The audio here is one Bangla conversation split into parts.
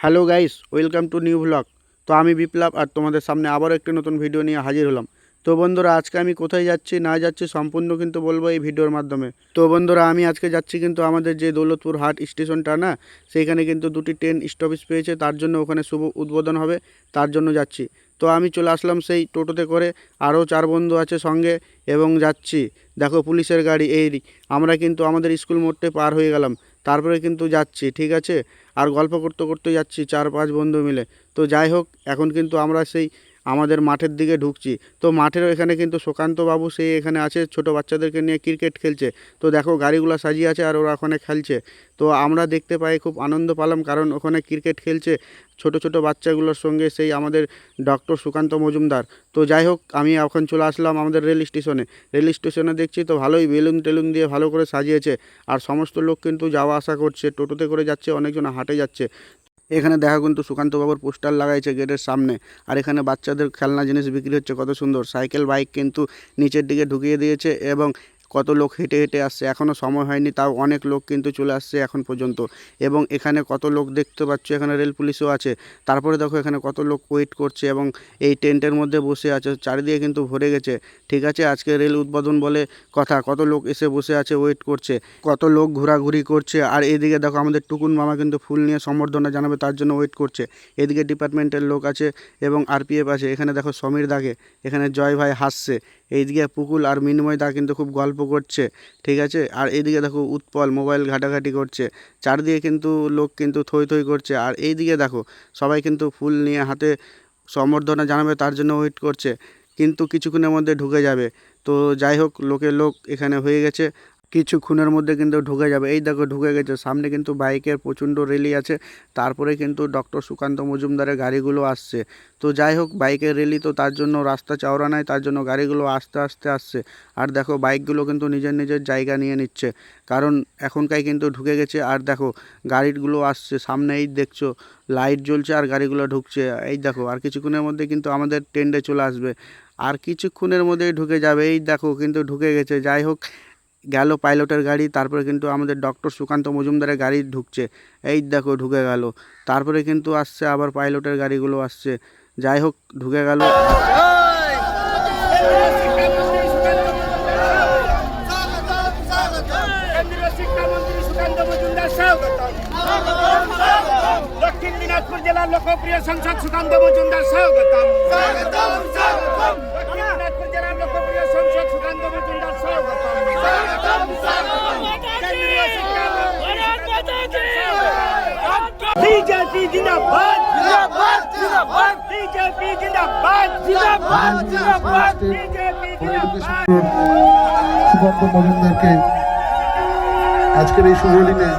Hello guys, welcome to new blog. তো আমি বিপ্লব আর তোমাদের সামনে আবারও একটি নতুন ভিডিও নিয়ে হাজির হলাম। তো বন্ধুরা, আজকে আমি কোথায় যাচ্ছি না যাচ্ছি সম্পূর্ণ কিন্তু বলবো এই ভিডিওর মাধ্যমে। তো বন্ধুরা, আমি আজকে যাচ্ছি কিন্তু আমাদের যে দৌলতপুর হাট স্টেশনটা না, সেইখানে কিন্তু দুটি ট্রেন স্টপেজ পেয়েছে, তার জন্য ওখানে শুভ উদ্বোধন হবে, তার জন্য যাচ্ছি। তো আমি চলে আসলাম সেই টোটোতে করে, আরও 4 বন্ধু আছে সঙ্গে এবং যাচ্ছি। দেখো পুলিশের গাড়ি, এই আমরা কিন্তু আমাদের স্কুল মোড়টে পার হয়ে গেলাম, তারপরে কিন্তু যাচ্ছি, ঠিক আছে। আর গল্প করতে করতে যাচ্ছি 4-5 বন্ধু মিলে। তো যাই হোক, এখন কিন্তু আমরা সেই আমাদের মাঠের দিকে ঢুকছি। তো মাঠের এখানে কিন্তু সুকান্ত বাবু সেই এখানে আছে, ছোট বাচ্চাদেরকে নিয়ে ক্রিকেট খেলছে। তো দেখো গাড়িগুলো সাজিয়ে আছে আর ওরা ওখানে খেলছে। তো আমরা দেখতে পাই, খুব আনন্দ পেলাম, কারণ ওখানে ক্রিকেট খেলছে ছোট ছোট বাচ্চাগুলোর সঙ্গে সেই আমাদের ডক্টর সুকান্ত মজুমদার। তো যাই হোক, আমি এখন চলে আসলাম আমাদের রেল স্টেশনে দেখছি তো ভালোই বেলুন টেলুন দিয়ে ভালো করে সাজিয়েছে। আর সমস্ত লোক কিন্তু যাওয়া আসা করছে, টোটোতে করে যাচ্ছে, অনেকজন হাঁটে যাচ্ছে। এখানে দেখা কিন্তু সুকান্তবাবুর পোস্টার লাগাইছে গেটের সামনে। আর এখানে বাচ্চাদের খেলনা জিনিস বিক্রি হচ্ছে, কত সুন্দর সাইকেল বাইক কিন্তু নিচের দিকে ঢুকিয়ে দিয়েছে। এবং কত লোক হেঁটে হেঁটে আসছে, এখনও সময় হয়নি, তাও অনেক লোক কিন্তু চলে আসছে এখন পর্যন্ত। এবং এখানে কত লোক দেখতে পাচ্ছ, এখানে রেল পুলিশও আছে। তারপরে দেখো এখানে কত লোক ওয়েট করছে এবং এই টেন্টের মধ্যে বসে আছে, চারিদিকে কিন্তু ভরে গেছে, ঠিক আছে। আজকে রেল উদ্বোধন বলে কথা, কত লোক এসে বসে আছে, ওয়েট করছে, কত লোক ঘোরাঘুরি করছে। আর এদিকে দেখো আমাদের টুকুন মামা কিন্তু ফুল নিয়ে সম্বর্ধনা জানাবে, তার জন্য ওয়েট করছে। এদিকে ডিপার্টমেন্টের লোক আছে এবং আরপিএফ আছে। এখানে দেখো সমীর দাকে, এখানে জয় ভাই হাসছে। এইদিকে পুকুল আর মিনময় দা কিন্তু খুব গল্প করছে, ঠিক আছে। আর এইদিকে দেখো উৎপল মোবাইল ঘাটাঘাটি করছে। চারদিকে কিন্তু লোক কিন্তু থই থই করছে। আর এইদিকে দেখো সবাই কিন্তু ফুল নিয়ে হাতে সম্বর্ধনা জানাবে, তার জন্য ওয়েট করছে, কিন্তু কিছুক্ষণের মধ্যে ঢুকে যাবে। তো যাই হোক, লোক এখানে হয়ে গেছে, কিছুক্ষণের মধ্যে কিন্তু ঢুকে যাবে। এই দেখো ঢুকে গেছে, সামনে কিন্তু বাইকের প্রচণ্ড র্যালি আছে, তারপরে কিন্তু ডক্টর সুকান্ত মজুমদারের গাড়িগুলো আসছে। তো যাই হোক, বাইকের র্যালি তো, তার জন্য রাস্তা চওড়া নাই, তার জন্য গাড়িগুলো আস্তে আস্তে আসছে। আর দেখো বাইকগুলো কিন্তু নিজের নিজের জায়গা নিয়ে নিচ্ছে, কারণ এখনকার কিন্তু ঢুকে গেছে। আর দেখো গাড়িগুলো আসছে সামনে, এই দেখছো লাইট জ্বলছে আর গাড়িগুলো ঢুকছে, এই দেখো। আর কিছুক্ষণের মধ্যে কিন্তু আমাদের ট্রেনটা চলে আসবে, আর কিছুক্ষণের মধ্যেই ঢুকে যাবে। এই দেখো কিন্তু ঢুকে গেছে। যাই হোক, গেল পাইলটের গাড়ি, তারপরে কিন্তু আমাদের ডক্টর সুকান্ত মজুমদারের গাড়ি ঢুকছে, এই দেখো ঢুকে গেল। তারপরে কিন্তু আসছে আবার পাইলটের গাড়িগুলো আসছে। যাই হোক, ঢুকে গেল। দক্ষিণ দিনাজপুর জেলার লোকপ্রিয় সাংসদ সুকান্ত মজুমদার স্বাগতম। দক্ষিণ দিনাজপুর জেলার লোকপ্রিয় সাংসদ সুকান্ত মজুমদার স্বাগতম। বিজেপি জিন্দাবাদ, বিজেপি জিন্দাবাদ, বিজেপি জিন্দাবাদ। সুকান্ত মজুমদারকে আজকের এই শুভ দিনে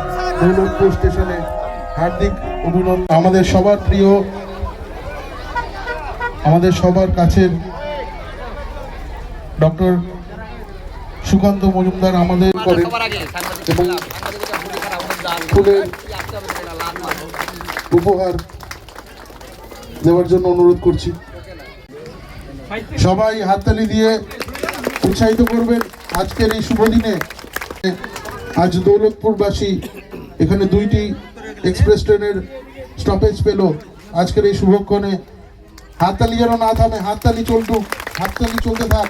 দৌলতপুর স্টেশনে হার্দিক অভিনন্দন। আমাদের সবার প্রিয়, আমাদের সবার কাছের ডক্টর সুকান্ত মজুমদার আমাদের করে এবং ফুলের উপহার দেওয়ার জন্য অনুরোধ করছি। সবাই হাততালি দিয়ে উৎসাহিত করবেন আজকের এই শুভ দিনে। আজ দৌলতপুরবাসী এখানে 2টি এক্সপ্রেস ট্রেনের স্টপেজ পেল আজকের এই শুভক্ষণে। হাততালি যেন না থামে, হাততালি চলতে থাক।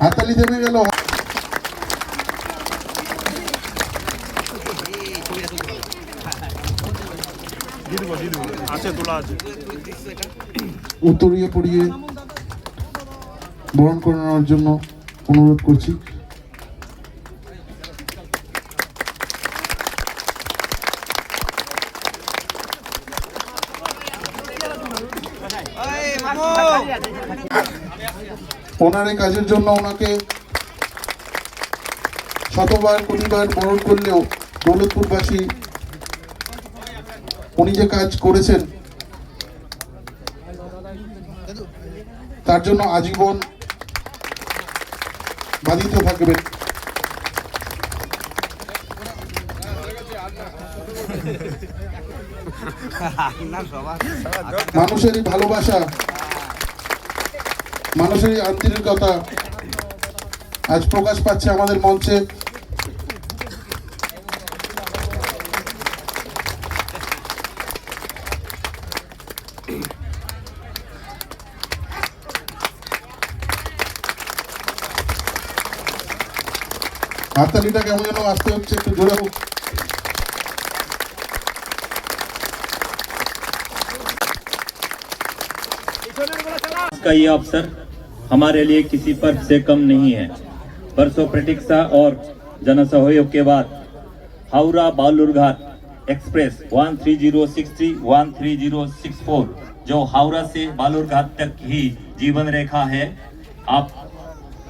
হাততালি থেমে গেল। উত্তরীয় পড়িয়ে বরণ করে নেওয়ার জন্য অনুরোধ করছি। ওনার এই কাজের জন্য ওনাকে শতবার কোটিবার বরণ করলেও দৌলতপুরবাসী উনি যে কাজ করেছেন তার জন্য আজীবন বাধিত থাকবেন। মানুষেরই ভালোবাসা মানুষের এই আন্তরিকতা আজ প্রকাশ পাচ্ছে আমাদের মঞ্চে। হাততালিটা কেমন যেন আসতে হচ্ছে, একটু জোরে হোক। का ये अवसर हमारे लिए किसी पर्व से कम नहीं है। बरसों प्रतीक्षा और जनसहयोग के बाद हावड़ा बालूरघाट एक्सप्रेस 13063 13064 जो हावड़ा से बालूरघाट तक ही जीवन रेखा है, आप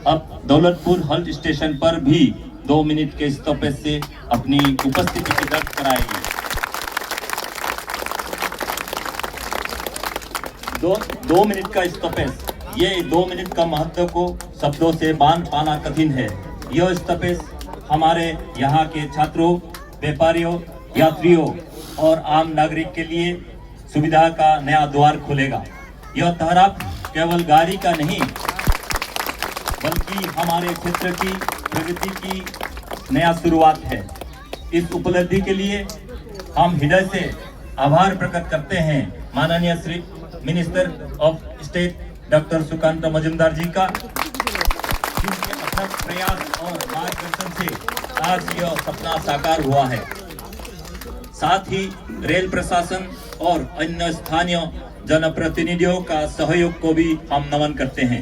अब दौलतपुर हल्ट स्टेशन पर भी 2 मिनट के स्टॉपेज से अपनी उपस्थिति की दर्ज कराएगी। दो मिनट का स्टॉपेज, ये 2 मिनट का महत्व को शब्दों से बांध पाना कठिन है। यह स्टॉपेज हमारे यहाँ के छात्रों, व्यापारियों, यात्रियों और आम नागरिक के लिए सुविधा का नया द्वार खोलेगा। यह ठहराव केवल गाड़ी का नहीं बल्कि हमारे क्षेत्र की प्रगति की नया शुरुआत है। इस उपलब्धि के लिए हम हृदय से आभार प्रकट करते हैं माननीय Shri minister of state doctor Sukanta Majumdar ji का, जिनके अथक प्रयास और मार्गदर्शन से आज यह सपना साकार हुआ है। साथ ही रेल प्रशासन और अन्य स्थानीय जनप्रतिनिधियों का सहयोग को भी हम नमन करते हैं।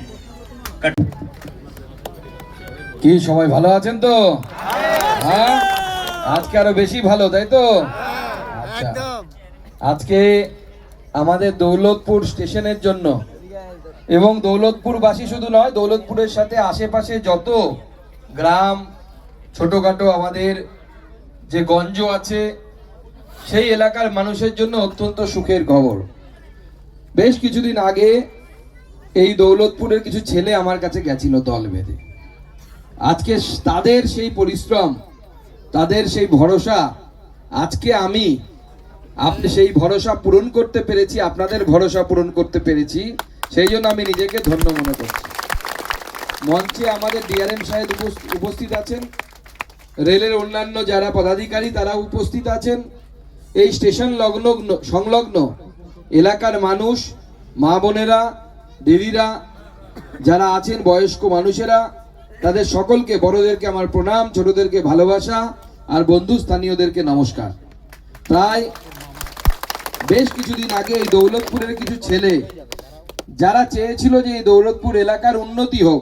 কি সবাই ভালো আছেন তো? হ্যাঁ, আজকে আরো বেশি ভালো, তাই তো? আচ্ছা, আজকে আমাদের দৌলতপুর স্টেশনের জন্য এবং দৌলতপুরবাসী শুধু নয়, দৌলতপুরের সাথে আশেপাশে যত গ্রাম ছোটখাটো আমাদের যে গঞ্জ আছে সেই এলাকার মানুষের জন্য অত্যন্ত সুখের খবর। বেশ কিছুদিন আগে এই দৌলতপুরের কিছু ছেলে আমার কাছে গেছিল দল বেঁধে। আজকে তাদের সেই পরিশ্রম, তাদের সেই ভরসা, আজকে আমি আপনি সেই ভরসা পূরণ করতে পেরেছি, আপনাদের ভরসা পূরণ করতে পেরেছি, সেই জন্য আমি নিজেকে ধন্য মনে করছি। মঞ্চে আমাদের ডিআরএম সাহেব উপস্থিত আছেন, রেলের অন্যান্য যারা পদাধিকারী তারা উপস্থিত আছেন, এই স্টেশন সংলগ্ন এলাকার মানুষ, মা বোনেরা, দিদিরা যারা আছেন, বয়স্ক মানুষেরা, তাদের সকলকে, বড়দেরকে আমার প্রণাম, ছোটদেরকে ভালোবাসা, আর বন্ধু স্থানীয়দেরকে নমস্কার। প্রায় বেশ কিছুদিন আগে এই দৌলতপুরের কিছু ছেলে যারা চেয়েছিল যে এই দৌলতপুর এলাকার উন্নতি হোক,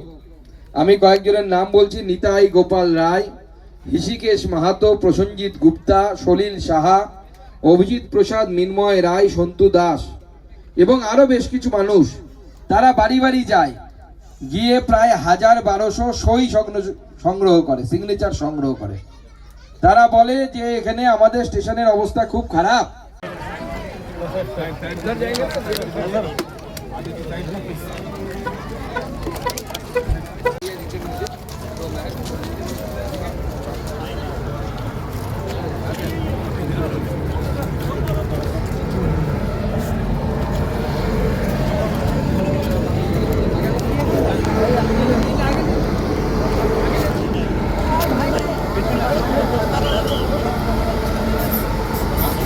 আমি কয়েকজনের নাম বলছি: নিতাই গোপাল রায়, ঋষিকেশ মাহাতো, প্রসেনজিৎ গুপ্তা, সলিল সাহা, অভিজিৎ প্রসাদ, মিন্ময় রায়, সন্তু দাস এবং আরো বেশ কিছু মানুষ। তারা বাড়ি বাড়ি যায়, গিয়ে প্রায় 1000-1200 সই সংগ্রহ করে, সিগনেচার সংগ্রহ করে। তারা বলে যে এখানে আমাদের স্টেশনের অবস্থা খুব খারাপ।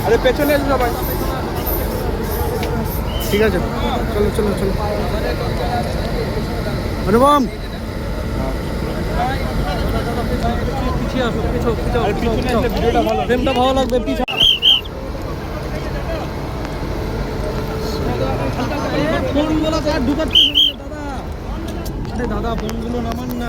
আরে পেছনে এসো সবাই। ঠিক আছে, চলো চলো চলো। অনুপম পিছিয়ে আসো, পিছনে আসলে ভিডিওটা ভালো, ফ্রেমটা ভালো লাগবে। পিছনে ফোনগুলো ঢুকাচ্ছে দাদা, আরে দাদা ফোনগুলো নামান না।